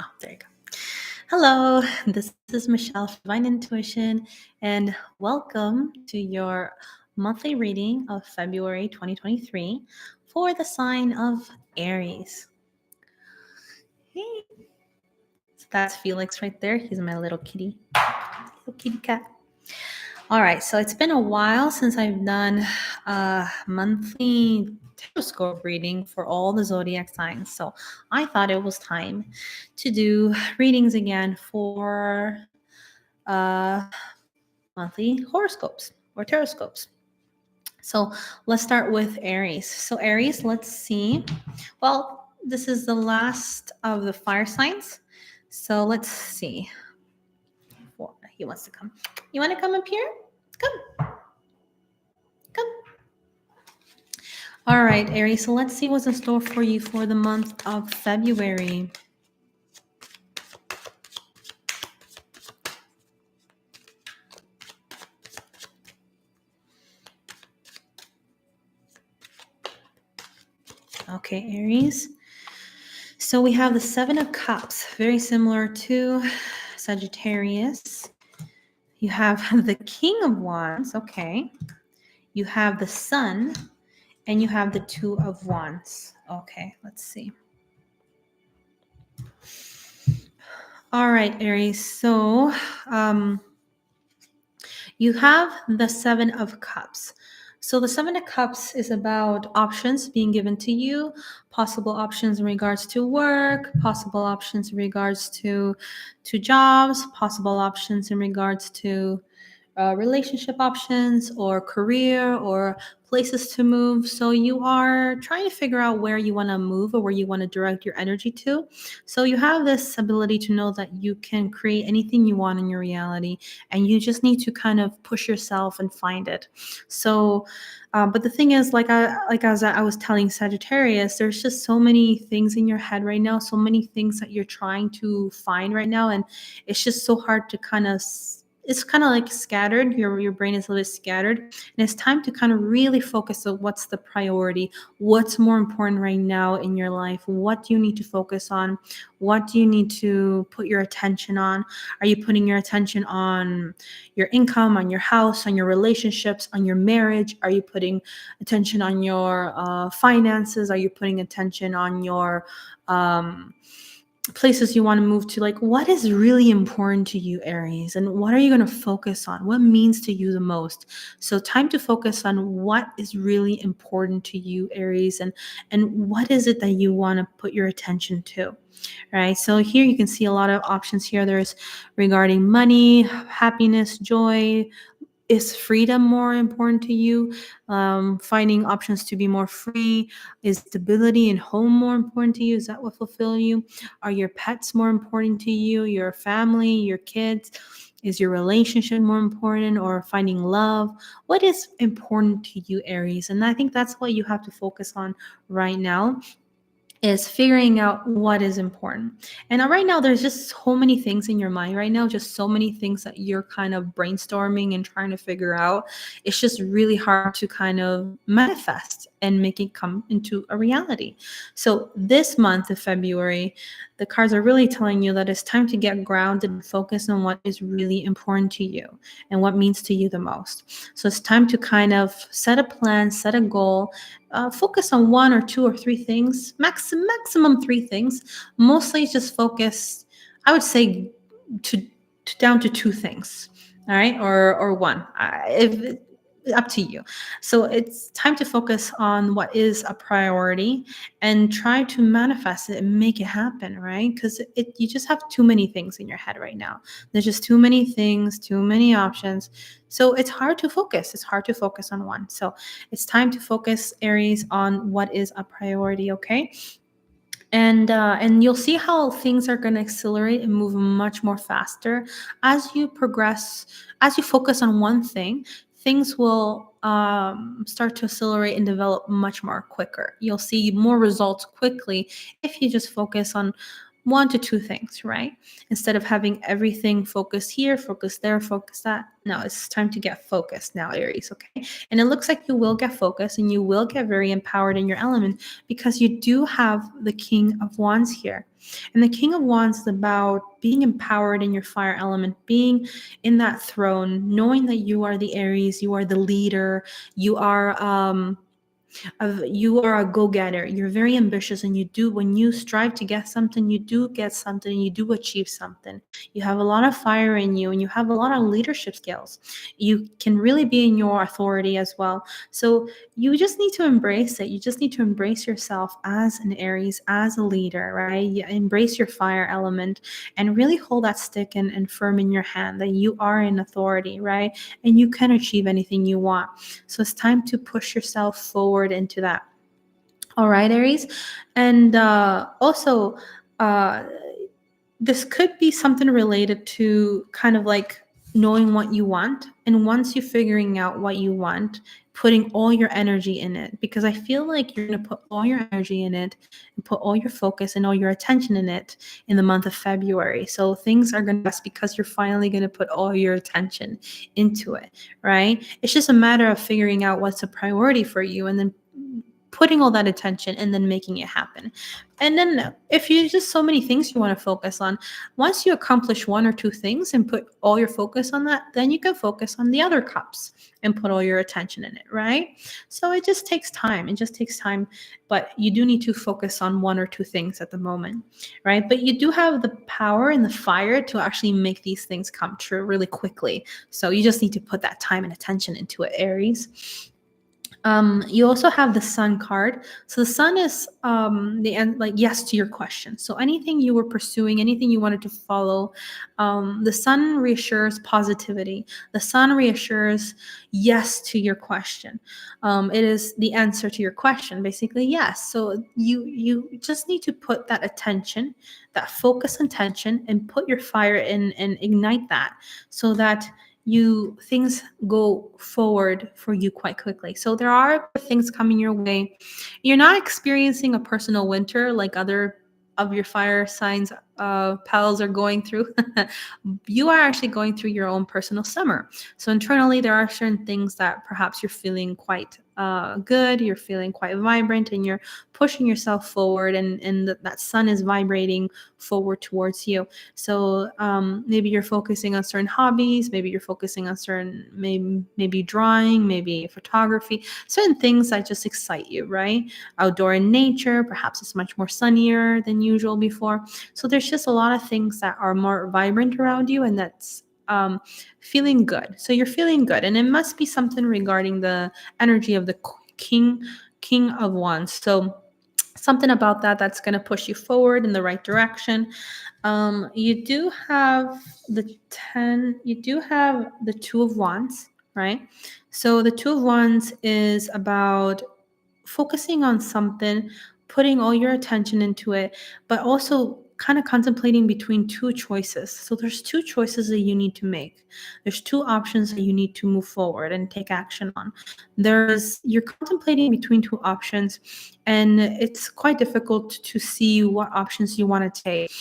Oh, there you go. Hello, this is Michelle from Divine Intuition, and welcome to your monthly reading of February 2023 for the sign of Aries. Hey, so that's Felix right there. He's my little kitty cat. All right, so it's been a while since I've done a monthly horoscope reading for all the zodiac signs. So I thought it was time to do readings again for uh, monthly horoscopes or taroscopes. So let's start with Aries. So Aries, let's see. Well, this is the last of the fire signs. So let's see. He wants to come. You want to come up here? Come. Come. All right, Aries. So let's see what's in store for you for the month of February. Okay, Aries. So we have the Seven of Cups, very similar to Sagittarius. You have the King of Wands, okay. You have the Sun, and you have the Two of Wands. Okay, let's see. All right, Aries. So you have the Seven of Cups. So the Seven of Cups is about options being given to you, possible options in regards to work, possible options in regards to jobs, possible options in regards to relationship options or career or places to move. So you are trying to figure out where you want to move or where you want to direct your energy to. So you have this ability to know that you can create anything you want in your reality, and you just need to kind of push yourself and find it. So but the thing is, as I was telling Sagittarius, there's just so many things in your head right now, so many things that you're trying to find right now, and it's just so hard to kind of it's kind of like scattered. Your brain is a little bit scattered, and it's time to kind of really focus on what's the priority, what's more important right now in your life, what do you need to focus on, what do you need to put your attention on. Are you putting your attention on your income, on your house, on your relationships, on your marriage? Are you putting attention on your finances? Are you putting attention on your places you want to move to? Like, what is really important to you, Aries, and what are you going to focus on? What means to you the most? So time to focus on what is really important to you, Aries, and what is it that you want to put your attention to. Right, so here you can see a lot of options here. There's regarding money, happiness, joy. Is freedom more important to you? Finding options to be more free? Is stability and home more important to you? Is that what fulfill you? Are your pets more important to you? Your family, your kids? Is your relationship more important, or finding love? What is important to you, Aries? And I think that's what you have to focus on right now, is figuring out what is important. And right now, there's just so many things in your mind right now, just so many things that you're kind of brainstorming and trying to figure out. It's just really hard to kind of manifest and make it come into a reality. So this month of February, the cards are really telling you that it's time to get grounded and focus on what is really important to you and what means to you the most. So it's time to kind of set a plan, set a goal, focus on one or two or three things, maximum three things. Mostly just focus, I would say, down to two things. All right, or one. If up to you. So it's time to focus on what is a priority and try to manifest it and make it happen, right? Because you just have too many things in your head right now. There's just too many things, too many options. So it's hard to focus. It's hard to focus on one. So it's time to focus, Aries, on what is a priority, okay? And you'll see how things are going to accelerate and move much more faster as you progress. As you focus on one thing, things will start to accelerate and develop much more quicker. You'll see more results quickly if you just focus on one to two things, right? Instead of having everything focused here, focus there, focus that. No, it's time to get focused now, Aries, okay? And it looks like you will get focused and you will get very empowered in your element because you do have the King of Wands here. And the King of Wands is about being empowered in your fire element, being in that throne, knowing that you are the Aries, you are the leader, you are you are a go-getter. You're very ambitious, and you do, when you strive to get something, you do get something, you do achieve something. You have a lot of fire in you, and you have a lot of leadership skills. You can really be in your authority as well. So you just need to embrace it. You just need to embrace yourself as an Aries, as a leader, right? You embrace your fire element and really hold that stick and firm in your hand that you are in authority, right? And you can achieve anything you want. So it's time to push yourself forward into that. All right, Aries. And also, uh, this could be something related to kind of like knowing what you want. And once you're figuring out what you want, putting all your energy in it, because I feel like you're going to put all your energy in it and put all your focus and all your attention in it in the month of February. So things are going to best because you're finally going to put all your attention into it, right? It's just a matter of figuring out what's a priority for you and then putting all that attention and then making it happen. And then if you just so many things you want to focus on, once you accomplish one or two things and put all your focus on that, then you can focus on the other cups and put all your attention in it, right? So it just takes time. It just takes time, but you do need to focus on one or two things at the moment, right? But you do have the power and the fire to actually make these things come true really quickly. So you just need to put that time and attention into it, Aries. You also have the Sun card. So the Sun is the end, like yes to your question. So anything you were pursuing, anything you wanted to follow, the Sun reassures positivity. The Sun reassures yes to your question. It is the answer to your question, basically yes. So you just need to put that attention, that focus attention, and put your fire in and ignite that, so that you things go forward for you quite quickly. So there are things coming your way. You're not experiencing a personal winter like other of your fire signs pals are going through. You are actually going through your own personal summer. So internally there are certain things that perhaps you're feeling quite good, you're feeling quite vibrant, and you're pushing yourself forward, and that sun is vibrating forward towards you. So maybe you're focusing on certain hobbies, maybe you're focusing on certain, maybe drawing, maybe photography, certain things that just excite you, right? Outdoor in nature, perhaps it's much more sunnier than usual before. So there's just a lot of things that are more vibrant around you, and that's feeling good. So you're feeling good, and it must be something regarding the energy of the king of wands. So something about that that's going to push you forward in the right direction. You do have you do have the two of wands, right? So the two of wands is about focusing on something, putting all your attention into it, but also kind of contemplating between two choices. So there's two choices that you need to make. There's two options that you need to move forward and take action on. You're contemplating between two options, and it's quite difficult to see what options you want to take.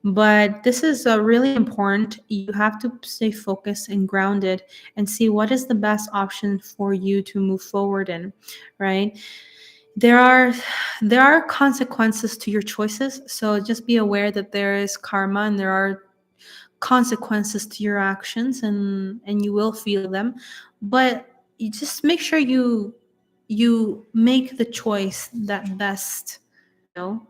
But this is really important. You have to stay focused and grounded and see what is the best option for you to move forward in, right? there are there are consequences to your choices, so just be aware that there is karma and there are consequences to your actions, and you will feel them. But you just make sure you make the choice that best, you know,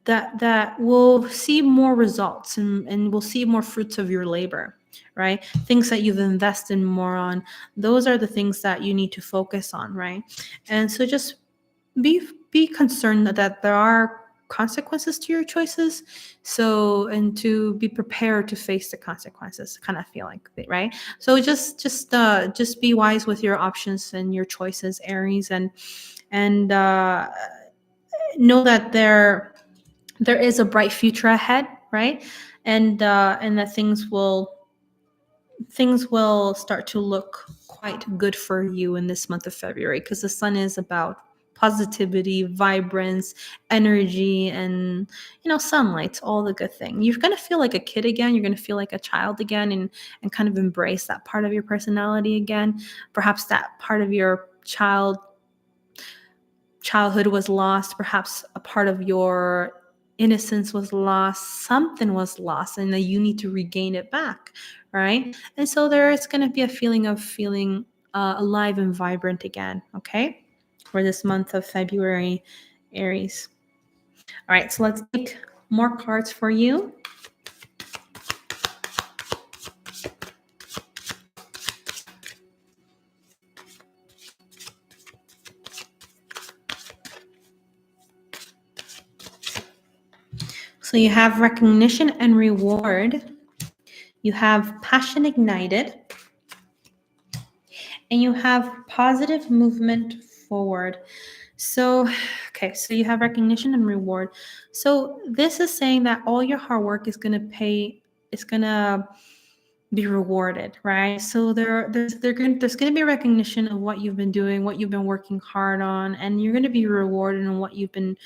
that will see more results, and will see more fruits of your labor, right? Things that you've invested more on, those are the things that you need to focus on, right? And so just be concerned that there are consequences to your choices, so, and to be prepared to face the consequences, kind of feel like, right? So just be wise with your options and your choices, Aries, and know that there is a bright future ahead, right? And that things will start to look quite good for you in this month of February, because the sun is about positivity, vibrance, energy, and sunlight, all the good thing. You're going to feel like a kid again. You're going to feel like a child again, and kind of embrace that part of your personality again. Perhaps that part of your childhood was lost. Perhaps a part of your innocence was lost. Something was lost, and then you need to regain it back, right? And so there is going to be a feeling of feeling alive and vibrant again, okay? For this month of February, Aries. All right, so let's take more cards for you. So you have recognition and reward. You have passion ignited. And you have positive movement forward. So, okay, so you have recognition and reward. So this is saying that all your hard work is going to it's going to be rewarded, right? So there's going to be recognition of what you've been doing, what you've been working hard on, and you're going to be rewarded on what you've been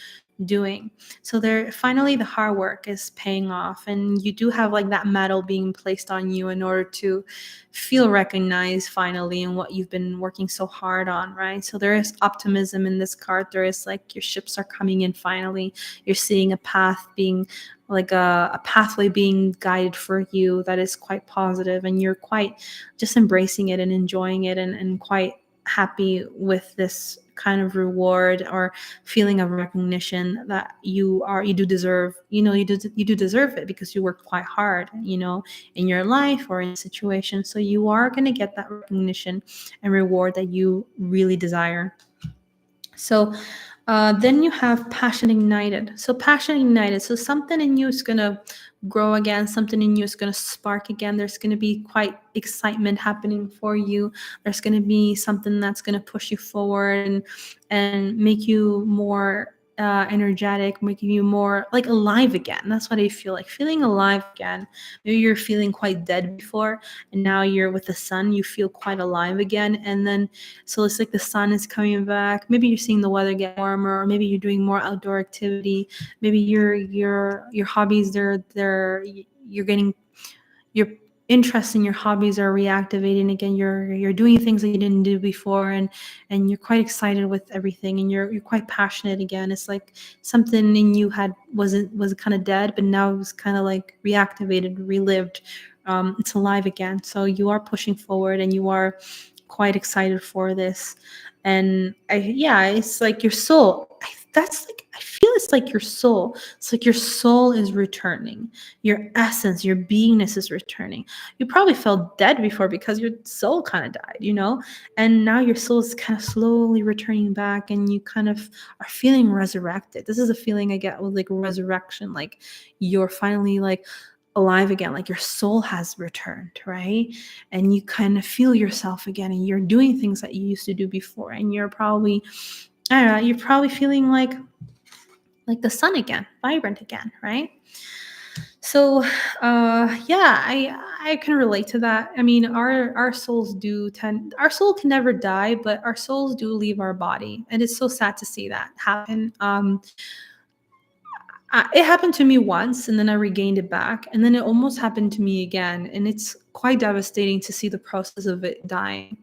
doing. So there, finally, the hard work is paying off, and you do have like that medal being placed on you in order to feel recognized finally in what you've been working so hard on, right? So there is optimism in this card. There is like your ships are coming in finally. You're seeing a path being like a pathway being guided for you that is quite positive, and you're quite just embracing it and enjoying it, and quite happy with this kind of reward or feeling of recognition that you do deserve. You do deserve it because you worked quite hard, in your life or in a situation. So you are going to get that recognition and reward that you really desire. So then you have passion ignited. So passion ignited. So something in you is going to grow again. Something in you is going to spark again. There's going to be quite excitement happening for you. There's going to be something that's going to push you forward and make you more energetic, making you more like alive again. That's what I feel like, feeling alive again. Maybe you're feeling quite dead before, and now you're with the sun, you feel quite alive again. And then so it's like the sun is coming back. Maybe you're seeing the weather get warmer, or maybe you're doing more outdoor activity. Maybe your hobbies, you're getting your interest in your hobbies are reactivating again. You're doing things that you didn't do before, and you're quite excited with everything, and you're quite passionate again. It's like something in you was kind of dead, but now it was kind of like reactivated, relived. It's alive again. So you are pushing forward, and you are quite excited for this. And it's like your soul. I feel it's like your soul. It's like your soul is returning. Your essence, your beingness is returning. You probably felt dead before because your soul kind of died. And now your soul is kind of slowly returning back, and you kind of are feeling resurrected. This is a feeling I get with like resurrection, like you're finally like alive again, like your soul has returned, right? And you kind of feel yourself again, and you're doing things that you used to do before, and you're probably, I don't know, you're probably feeling like the sun again, vibrant again, right? So I can relate to that. I mean, our our soul can never die, but our souls do leave our body, and it's so sad to see that happen. It happened to me once, and then I regained it back, and then it almost happened to me again, and it's quite devastating to see the process of it dying.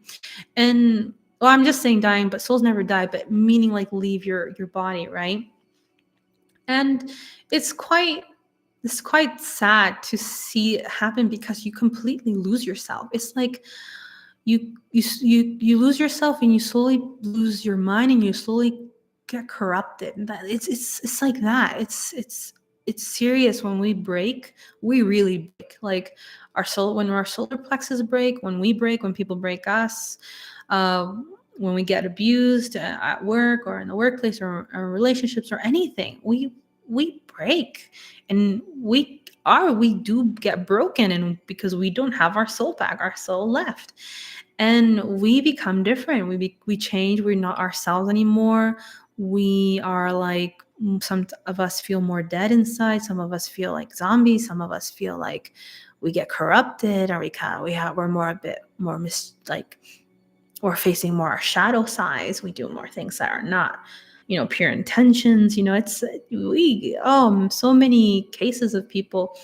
And well, I'm just saying dying, but souls never die, but meaning like leave your body, right? And it's quite sad to see it happen, because you completely lose yourself. It's like you lose yourself, and you slowly lose your mind, and you slowly get corrupted. And that it's like that. It's serious. When we break, we really break. Like when our solar plexus break, when we break, when people break us, when we get abused at work or in the workplace, or relationships or anything, we break, and we do get broken, and because we don't have our soul back, our soul left, and we become different. We change. We're not ourselves anymore. We are like, some of us feel more dead inside. Some of us feel like zombies. Some of us feel like we get corrupted, or we're more a bit more like We're facing more our shadow sides. We do more things that are not, pure intentions. It's we so many cases of people,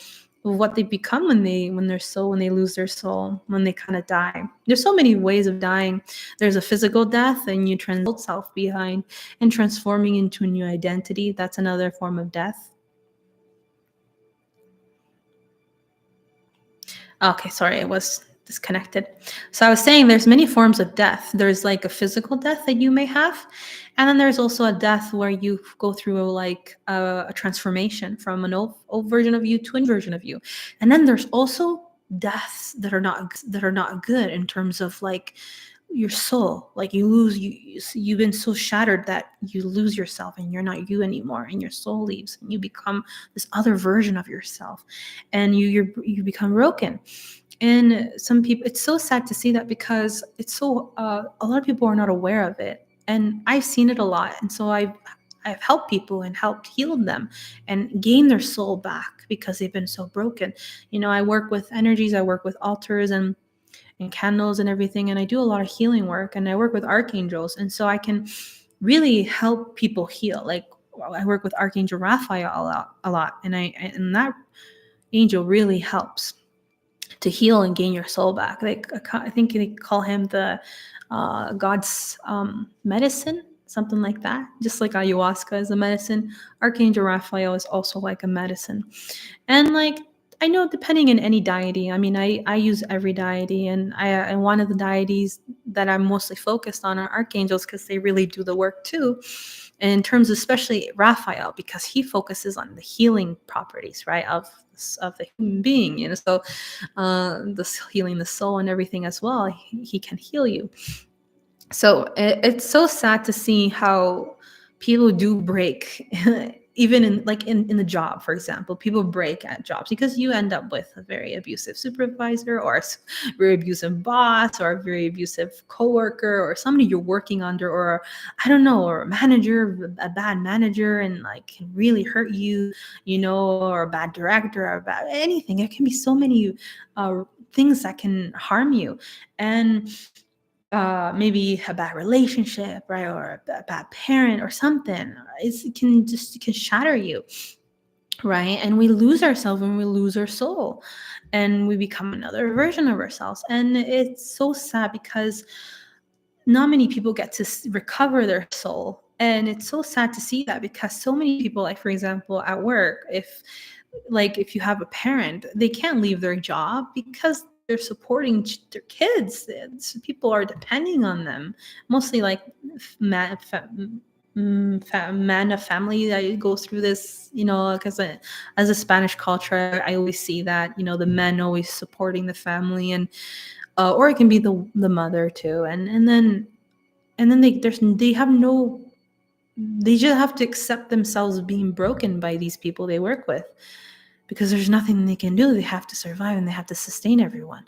what they become when they lose their soul, when they kind of die. There's so many ways of dying. There's a physical death, and you transcend self behind and transforming into a new identity. That's another form of death. Okay, sorry, I was disconnected. So I was saying there's many forms of death. There's like a physical death that you may have, and then there's also a death where you go through like a transformation from an old version of you to a new version of you. And then there's also deaths that are not good in terms of like your soul. Like you've been so shattered that you lose yourself and you're not you anymore, and your soul leaves and you become this other version of yourself, and you become broken. And some people, it's so sad to see that, because it's so a lot of people are not aware of it, and I've seen it a lot. And so I've helped people and helped heal them and gain their soul back because they've been so broken. I work with energies, I work with altars and candles and everything, and I do a lot of healing work, and I work with archangels, and so I can really help people heal. Like, I work with Archangel Raphael a lot, and that angel really helps to heal and gain your soul back. Like, I think they call him the God's medicine, something like that. Just like ayahuasca is a medicine, Archangel Raphael is also like a medicine. And like, I know, depending on any deity, I mean, I use every deity, and one of the deities that I'm mostly focused on are archangels, because they really do the work too. And in terms, especially Raphael, because he focuses on the healing properties, right, of the human being. So this healing the soul and everything as well. He can heal you. So it's so sad to see how people do break, even in the job, for example. People break at jobs because you end up with a very abusive supervisor, or a very abusive boss, or a very abusive coworker, or somebody you're working under, or I don't know, or a manager, a bad manager, and like can really hurt you, or a bad director, or bad anything. It can be so many things that can harm you. And maybe a bad relationship, right, or a bad parent or something. It can shatter you, right? And we lose ourselves when we lose our soul, and we become another version of ourselves. And it's so sad because not many people get to recover their soul. And it's so sad to see that, because so many people, like for example at work, if you have a parent, they can't leave their job because they're supporting their kids. People are depending on them, mostly like man, man of family that goes through this, because as a Spanish culture, I always see that, the men always supporting the family, and or it can be the mother too, and then they have no, they just have to accept themselves being broken by these people they work with, because there's nothing they can do. They have to survive, and they have to sustain everyone.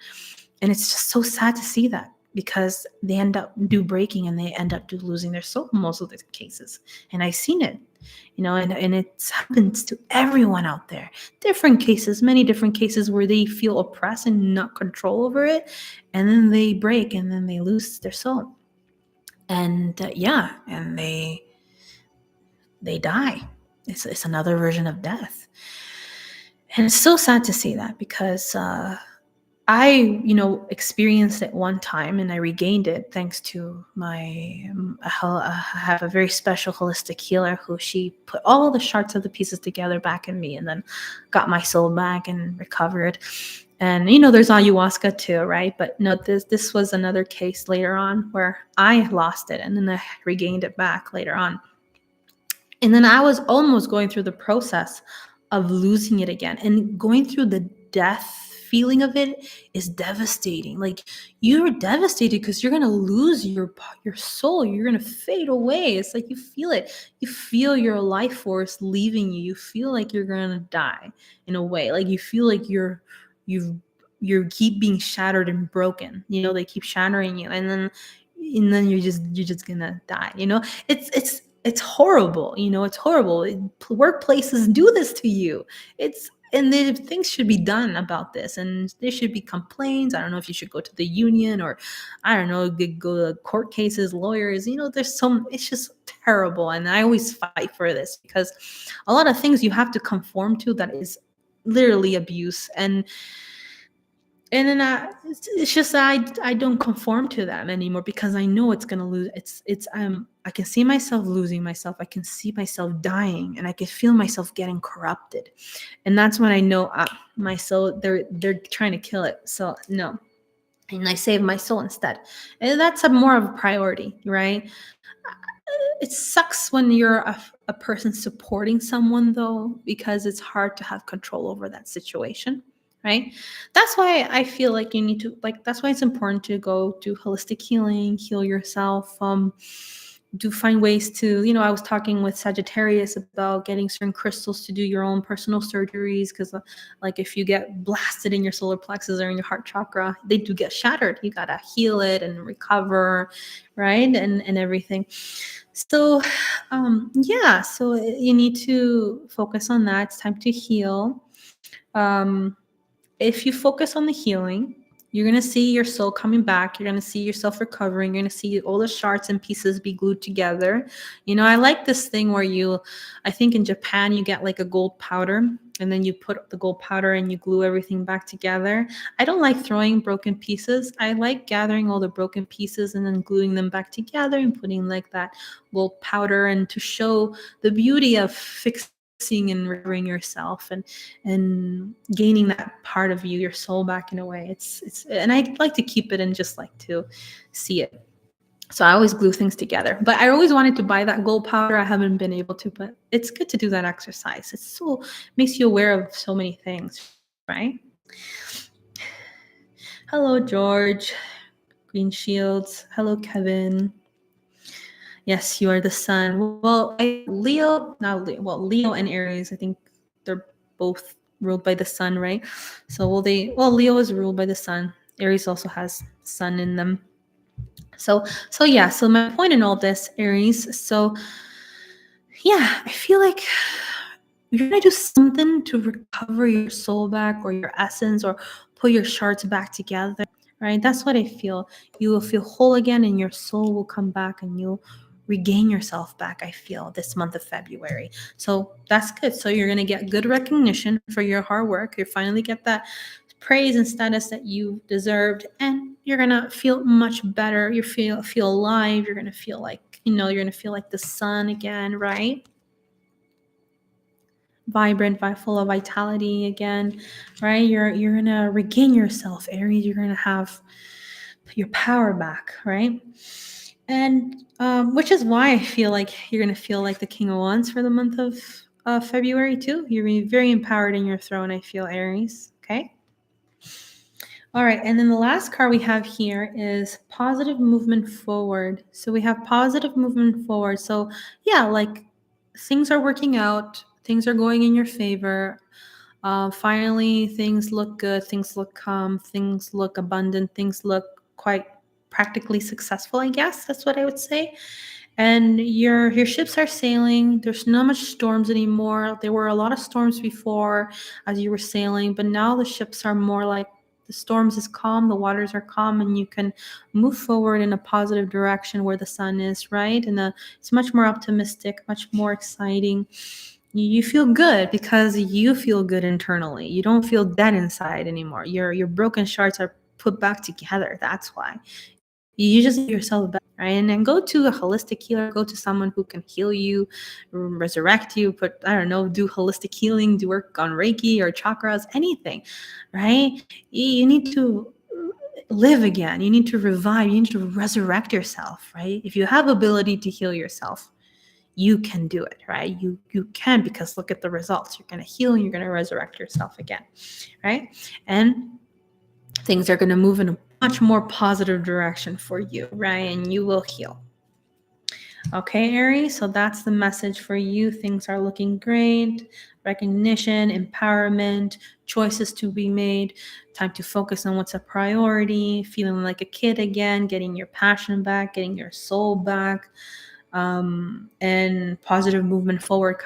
And it's just so sad to see that, because they end up breaking, and they end up losing their soul in most of the cases. And I've seen it, and it happens to everyone out there. Different cases, many different cases, where they feel oppressed and not control over it, and then they break, and then they lose their soul. And and they die. It's another version of death. And it's so sad to see that, because I, experienced it one time, and I regained it thanks to I have a very special holistic healer, who she put all the shards of the pieces together back in me, and then got my soul back and recovered. And, there's ayahuasca too, right? But no, this was another case later on where I lost it, and then I regained it back later on. And then I was almost going through the process of losing it again, and going through the death feeling of it is devastating. Like, you're devastated because you're going to lose your soul. You're going to fade away. It's like you feel it. You feel your life force leaving you. You feel like you're going to die in a way. Like, you feel like you keep being shattered and broken. They keep shattering you, and then you're just gonna die. It's horrible. It's horrible. Workplaces do this to you. and things should be done about this, and there should be complaints. I don't know if you should go to the union, or I don't know, go to court cases, lawyers. There's some. It's just terrible, and I always fight for this because a lot of things you have to conform to that is literally abuse, and then it's just that I don't conform to them anymore because I know it's gonna lose. I can see myself losing myself. I can see myself dying, and I can feel myself getting corrupted, and that's when I know my soul. They're trying to kill it. So no, and I save my soul instead, and that's a more of a priority, right? It sucks when you're a person supporting someone though, because it's hard to have control over that situation, right? That's why I feel like you need to, like, that's why it's important to go do holistic healing, heal yourself, do find ways to, I was talking with Sagittarius about getting certain crystals to do your own personal surgeries, because like if you get blasted in your solar plexus or in your heart chakra, they do get shattered. You gotta heal it and recover, right? And everything. So yeah, so you need to focus on that. It's time to heal. um if you focus on the healing, you're going to see your soul coming back. You're going to see yourself recovering. You're going to see all the shards and pieces be glued together. I like this thing where I think in Japan, you get like a gold powder, and then you put the gold powder and you glue everything back together. I don't like throwing broken pieces. I like gathering all the broken pieces and then gluing them back together and putting like that gold powder, and to show the beauty of fixing and recovering yourself, and gaining that part of you, your soul, back in a way. It's and I like to keep it and just like to see it. So I always glue things together. But I always wanted to buy that gold powder. I haven't been able to, but it's good to do that exercise. It's so makes you aware of so many things, right? Hello, George. Green Shields. Hello, Kevin. Yes, you are the sun. Well, Leo, not Leo. Well, Leo and Aries, I think they're both ruled by the sun, right? So Leo is ruled by the sun. Aries also has sun in them. So yeah, so my point in all this, Aries, so yeah, I feel like you're gonna do something to recover your soul back, or your essence, or put your shards back together, right? That's what I feel. You will feel whole again, and your soul will come back, and you'll regain yourself back, I feel, this month of February. So that's good. So you're gonna get good recognition for your hard work. You finally get that praise and status that you deserved, and you're gonna feel much better. You feel alive. You're gonna feel like, you're gonna feel like the sun again, right? Vibrant, full of vitality again, right? You're gonna regain yourself, Aries. You're gonna have your power back, right? And which is why I feel like you're gonna feel like the King of Wands for the month of February too. You're gonna be very empowered in your throne, I feel, Aries. Okay. All right, and then the last card we have here is positive movement forward. So we have positive movement forward. So yeah, like things are working out, things are going in your favor. Finally, things look good, things look calm, things look abundant, things look quite practically successful, I guess. That's what I would say. And your ships are sailing. There's not much storms anymore. There were a lot of storms before as you were sailing, but now the ships are more like the storms is calm, the waters are calm, and you can move forward in a positive direction where the sun is, right? And it's much more optimistic, much more exciting. You feel good because you feel good internally. You don't feel dead inside anymore. Your broken shards are put back together. That's why. You just give yourself back, right? And then go to a holistic healer, go to someone who can heal you, resurrect you, I don't know, do holistic healing, do work on Reiki or chakras, anything, right? You need to live again. You need to revive. You need to resurrect yourself, right? If you have ability to heal yourself, you can do it, right? You can, because look at the results. You're going to heal and you're going to resurrect yourself again, right? And things are going to move in a much more positive direction for you, right? And you will heal. Okay, Aries, so that's the message for you. Things are looking great. Recognition, empowerment, choices to be made, time to focus on what's a priority, feeling like a kid again, getting your passion back, getting your soul back. and positive movement forward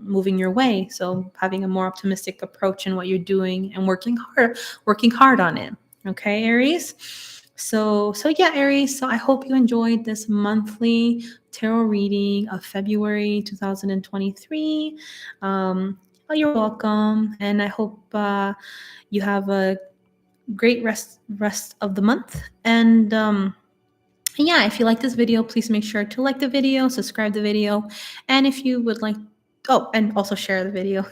moving your way. So having a more optimistic approach in what you're doing and working hard on it. Okay, Aries. So yeah, Aries. So I hope you enjoyed this monthly tarot reading of February 2023. Oh, you're welcome, and I hope you have a great rest of the month. And yeah, if you like this video, please make sure to like the video, subscribe the video, and if you would like, oh, and also share the video.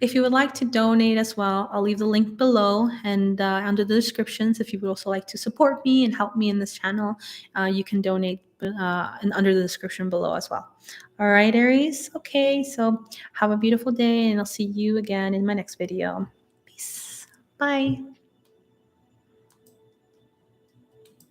If you would like to donate as well, I'll leave the link below and under the descriptions. If you would also like to support me and help me in this channel, you can donate and under the description below as well. All right, Aries. Okay, so have a beautiful day, and I'll see you again in my next video. Peace. Bye.